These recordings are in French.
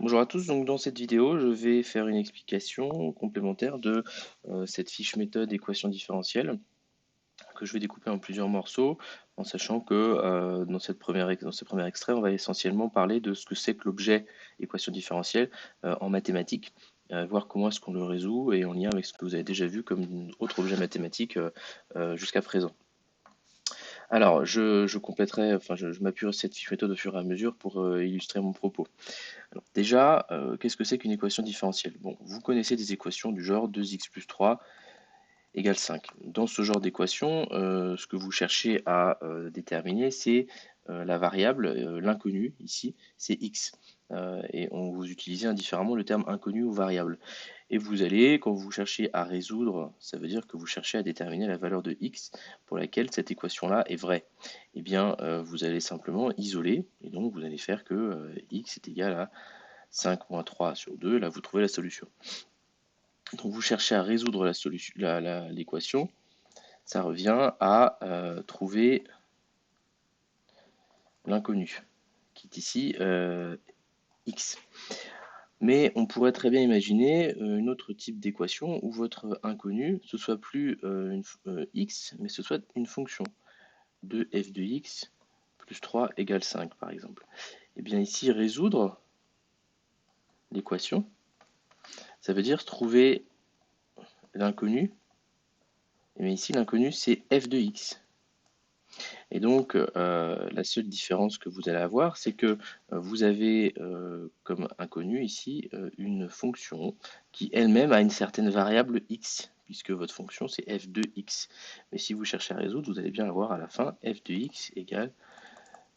Bonjour à tous, donc dans cette vidéo, je vais faire une explication complémentaire de cette fiche méthode équation différentielle que je vais découper en plusieurs morceaux en sachant que dans ce premier extrait, on va essentiellement parler de ce que c'est que l'objet équation différentielle en mathématiques, voir comment est-ce qu'on le résout et en lien avec ce que vous avez déjà vu comme autre objet mathématique jusqu'à présent. Alors, je compléterai, enfin je m'appuierai sur cette fiche méthode au fur et à mesure pour illustrer mon propos. Alors déjà, qu'est-ce que c'est qu'une équation différentielle? Bon, vous connaissez des équations du genre 2x plus 3 égale 5. Dans ce genre d'équation, ce que vous cherchez à déterminer, c'est la variable, l'inconnu ici, c'est x. Et vous utilisez indifféremment le terme inconnu ou variable. Et vous allez, quand vous cherchez à résoudre, ça veut dire que vous cherchez à déterminer la valeur de x pour laquelle cette équation-là est vraie. Eh bien, vous allez simplement isoler, et donc vous allez faire que x est égal à 5 moins 3 sur 2, là vous trouvez la solution. Donc vous cherchez à résoudre l'équation, ça revient à trouver l'inconnu, qui est ici x. Mais on pourrait très bien imaginer une autre type d'équation où votre inconnu, ce soit plus x, mais ce soit une fonction de f de x plus 3 égale 5, par exemple. Et bien ici, résoudre l'équation, ça veut dire trouver l'inconnu. Et bien ici, l'inconnu, c'est f de x. Et donc, la seule différence que vous allez avoir, c'est que vous avez comme inconnu ici une fonction qui elle-même a une certaine variable x, puisque votre fonction c'est f de x. Mais si vous cherchez à résoudre, vous allez bien avoir à la fin f de x égale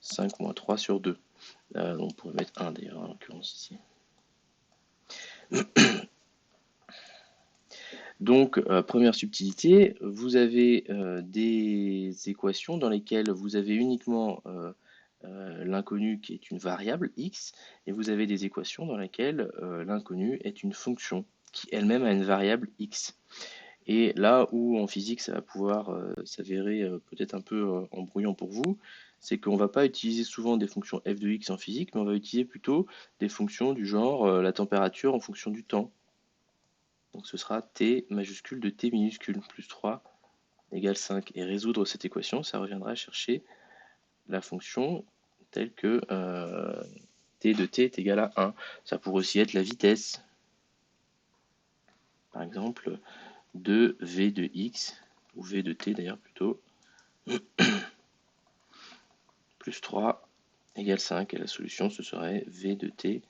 5 moins 3 sur 2. On pourrait mettre 1 d'ailleurs en l'occurrence ici. Donc, première subtilité, vous avez des équations dans lesquelles vous avez uniquement l'inconnu qui est une variable x, et vous avez des équations dans lesquelles l'inconnu est une fonction qui elle-même a une variable x. Et là où en physique ça va pouvoir s'avérer peut-être un peu embrouillant pour vous, c'est qu'on ne va pas utiliser souvent des fonctions f de x en physique, mais on va utiliser plutôt des fonctions du genre la température en fonction du temps. Donc ce sera t majuscule de t minuscule plus 3 égale 5. Et résoudre cette équation, ça reviendra à chercher la fonction telle que t de t est égal à 1. Ça pourrait aussi être la vitesse, par exemple, de v de x, ou v de t d'ailleurs plutôt, plus 3 égale 5. Et la solution, ce serait v de t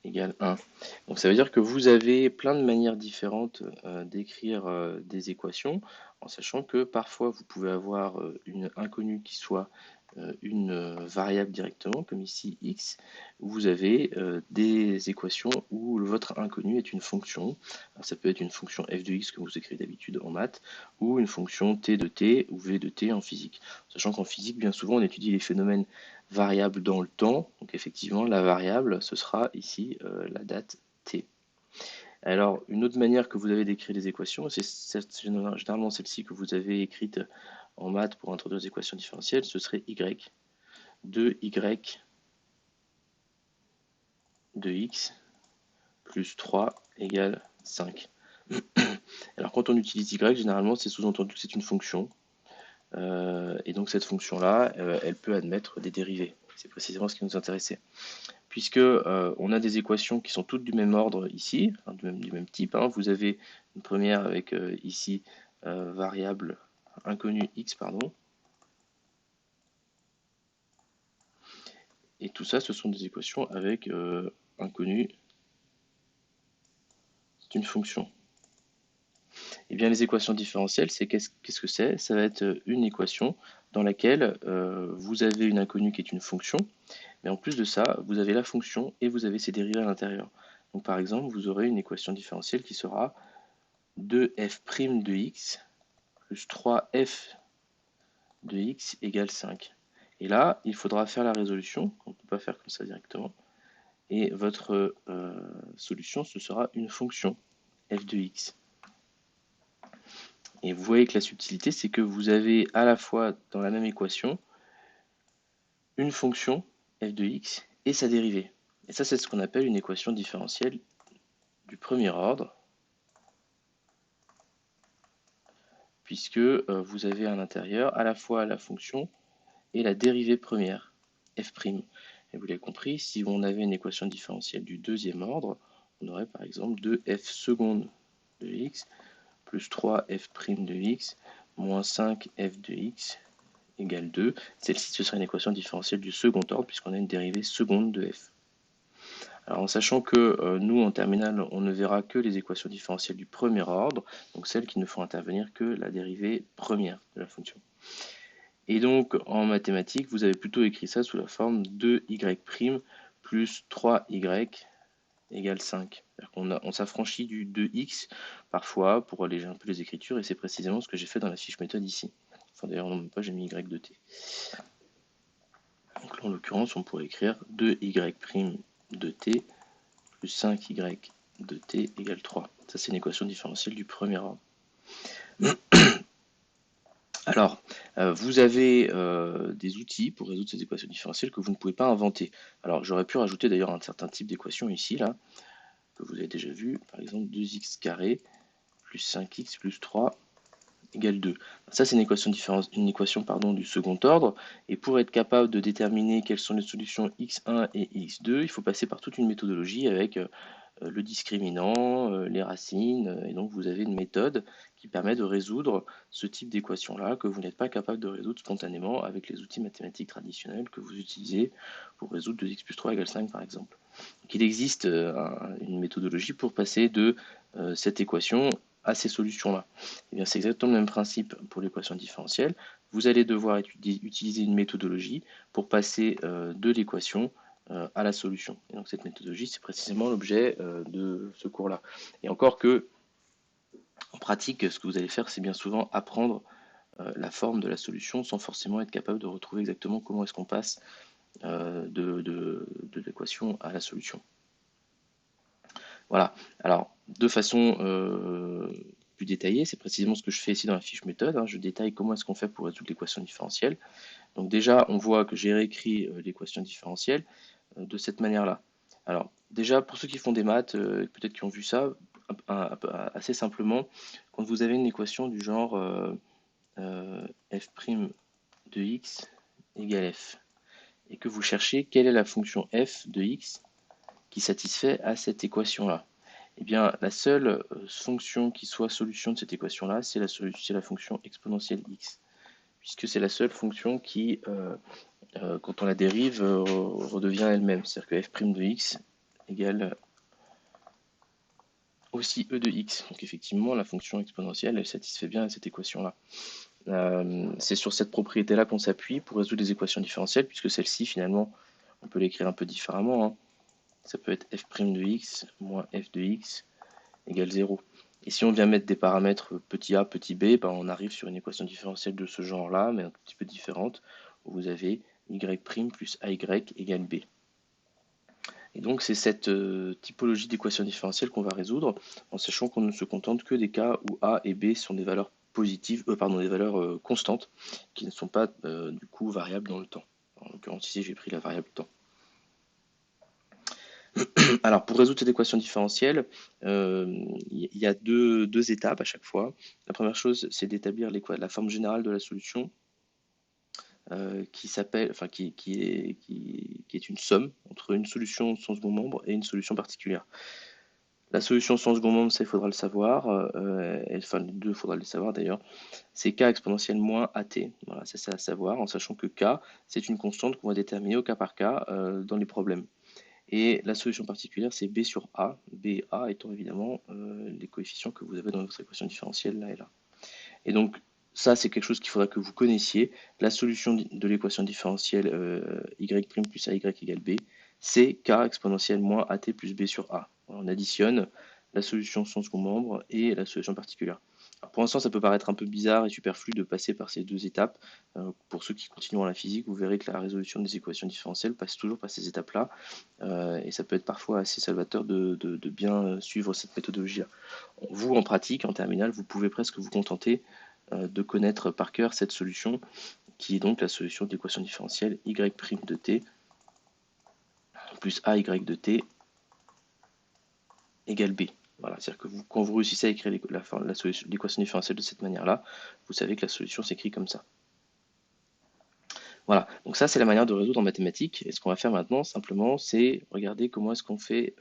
égale 1. Donc ça veut dire que vous avez plein de manières différentes d'écrire des équations, en sachant que parfois vous pouvez avoir une inconnue qui soit une variable directement, comme ici x, où vous avez des équations où votre inconnu est une fonction. Alors, ça peut être une fonction f de x que vous écrivez d'habitude en maths, ou une fonction t de t ou v de t en physique. Sachant qu'en physique, bien souvent, on étudie les phénomènes variables dans le temps. Donc effectivement, la variable, ce sera ici la date t. Alors, une autre manière que vous avez d'écrire les équations, c'est généralement celle-ci que vous avez écrite en maths pour introduire les équations différentielles, ce serait y. 2y de x plus 3 égale 5. Alors quand on utilise y, généralement c'est sous-entendu que c'est une fonction. Et donc cette fonction-là, elle peut admettre des dérivés. C'est précisément ce qui nous intéressait. Puisque on a des équations qui sont toutes du même ordre ici, hein, du même type. Hein. Vous avez une première avec ici variable inconnue x, pardon. Et tout ça, ce sont des équations avec inconnu, c'est une fonction. Et bien les équations différentielles, c'est qu'est-ce que c'est? Ça va être une équation dans laquelle vous avez une inconnue qui est une fonction, mais en plus de ça, vous avez la fonction et vous avez ses dérivés à l'intérieur. Donc par exemple, vous aurez une équation différentielle qui sera 2f' de x plus 3f de x égale 5. Et là, il faudra faire la résolution, on ne peut pas faire comme ça directement, et votre solution, ce sera une fonction f de x. Et vous voyez que la subtilité, c'est que vous avez à la fois dans la même équation une fonction f de x et sa dérivée. Et ça, c'est ce qu'on appelle une équation différentielle du premier ordre, puisque vous avez à l'intérieur à la fois la fonction et la dérivée première, f'. Et vous l'avez compris, si on avait une équation différentielle du deuxième ordre, on aurait par exemple 2f seconde de x plus 3f' de x moins 5f de x égale 2. Celle-ci, ce serait une équation différentielle du second ordre, puisqu'on a une dérivée seconde de f. Alors, en sachant que nous, en terminale, on ne verra que les équations différentielles du premier ordre, donc celles qui ne font intervenir que la dérivée première de la fonction. Et donc, en mathématiques, vous avez plutôt écrit ça sous la forme 2y' plus 3y égale 5. On s'affranchit du 2x parfois pour alléger un peu les écritures, et c'est précisément ce que j'ai fait dans la fiche méthode ici. Enfin, d'ailleurs, non, même pas, j'ai mis y de t. Donc là, en l'occurrence, on pourrait écrire 2y' de t plus 5y de t égale 3. Ça, c'est une équation différentielle du premier ordre. Alors, vous avez des outils pour résoudre ces équations différentielles que vous ne pouvez pas inventer. Alors, j'aurais pu rajouter d'ailleurs un certain type d'équation ici, là, que vous avez déjà vu, par exemple 2x carré plus 5x plus 3 égale 2. Ça, c'est une équation, du second ordre, et pour être capable de déterminer quelles sont les solutions x1 et x2, il faut passer par toute une méthodologie avec le discriminant, les racines, et donc vous avez une méthode qui permet de résoudre ce type d'équation-là que vous n'êtes pas capable de résoudre spontanément avec les outils mathématiques traditionnels que vous utilisez pour résoudre 2x plus 3 égale 5 par exemple. Donc, il existe une méthodologie pour passer de cette équation à ces solutions-là. Et bien, c'est exactement le même principe pour l'équation différentielle. Vous allez devoir utiliser une méthodologie pour passer de l'équation à la solution. Et donc cette méthodologie, c'est précisément l'objet de ce cours-là. Et encore que, en pratique, ce que vous allez faire, c'est bien souvent apprendre la forme de la solution sans forcément être capable de retrouver exactement comment est-ce qu'on passe de l'équation à la solution. Voilà. Alors, de façon plus détaillée, c'est précisément ce que je fais ici dans la fiche méthode. Je détaille comment est-ce qu'on fait pour résoudre l'équation différentielle. Donc déjà, on voit que j'ai réécrit l'équation différentielle de cette manière-là. Alors, déjà, pour ceux qui font des maths, peut-être qui ont vu ça, assez simplement, quand vous avez une équation du genre f' de x égale f, et que vous cherchez quelle est la fonction f de x qui satisfait à cette équation-là, eh bien, la seule fonction qui soit solution de cette équation-là, c'est la fonction exponentielle x, puisque c'est la seule fonction qui, quand on la dérive, redevient elle-même. C'est-à-dire que f' de x égale aussi e de x. Donc effectivement, la fonction exponentielle, elle satisfait bien à cette équation-là. C'est sur cette propriété-là qu'on s'appuie pour résoudre les équations différentielles, puisque celle-ci, finalement, on peut l'écrire un peu différemment. Ça peut être f' de x moins f de x égale 0. Et si on vient mettre des paramètres petit a, petit b, ben on arrive sur une équation différentielle de ce genre-là, mais un tout petit peu différente, où vous avez y' plus ay égale b. Et donc c'est cette typologie d'équation différentielle qu'on va résoudre, en sachant qu'on ne se contente que des cas où a et b sont des valeurs positives, des valeurs constantes, qui ne sont pas du coup variables dans le temps. En l'occurrence ici j'ai pris la variable temps. Alors, pour résoudre cette équation différentielle, il y a deux étapes à chaque fois. La première chose, c'est d'établir la forme générale de la solution, qui est une somme entre une solution sans second membre et une solution particulière. La solution sans second membre, ça, il faudra le savoir, enfin, les deux, il faudra le savoir d'ailleurs, c'est k exponentielle moins at. Voilà, ça, c'est à savoir, en sachant que k, c'est une constante qu'on va déterminer au cas par cas dans les problèmes. Et la solution particulière, c'est b sur a, b et a étant évidemment les coefficients que vous avez dans votre équation différentielle là et là. Et donc, ça, c'est quelque chose qu'il faudra que vous connaissiez. La solution de l'équation différentielle y' plus ay égale b, c'est k exponentielle moins at plus b sur a. On additionne la solution sans second membre et la solution particulière. Alors pour l'instant, ça peut paraître un peu bizarre et superflu de passer par ces deux étapes. Pour ceux qui continuent en la physique, vous verrez que la résolution des équations différentielles passe toujours par ces étapes-là. Et ça peut être parfois assez salvateur de bien suivre cette méthodologie-là. Vous, en pratique, en terminale, vous pouvez presque vous contenter de connaître par cœur cette solution, qui est donc la solution de l'équation différentielle y' de t plus AY de t égale B. Voilà, c'est-à-dire que quand vous réussissez à écrire l'équation différentielle de cette manière-là, vous savez que la solution s'écrit comme ça. Voilà, donc ça c'est la manière de résoudre en mathématiques. Et ce qu'on va faire maintenant, simplement, c'est regarder comment est-ce qu'on fait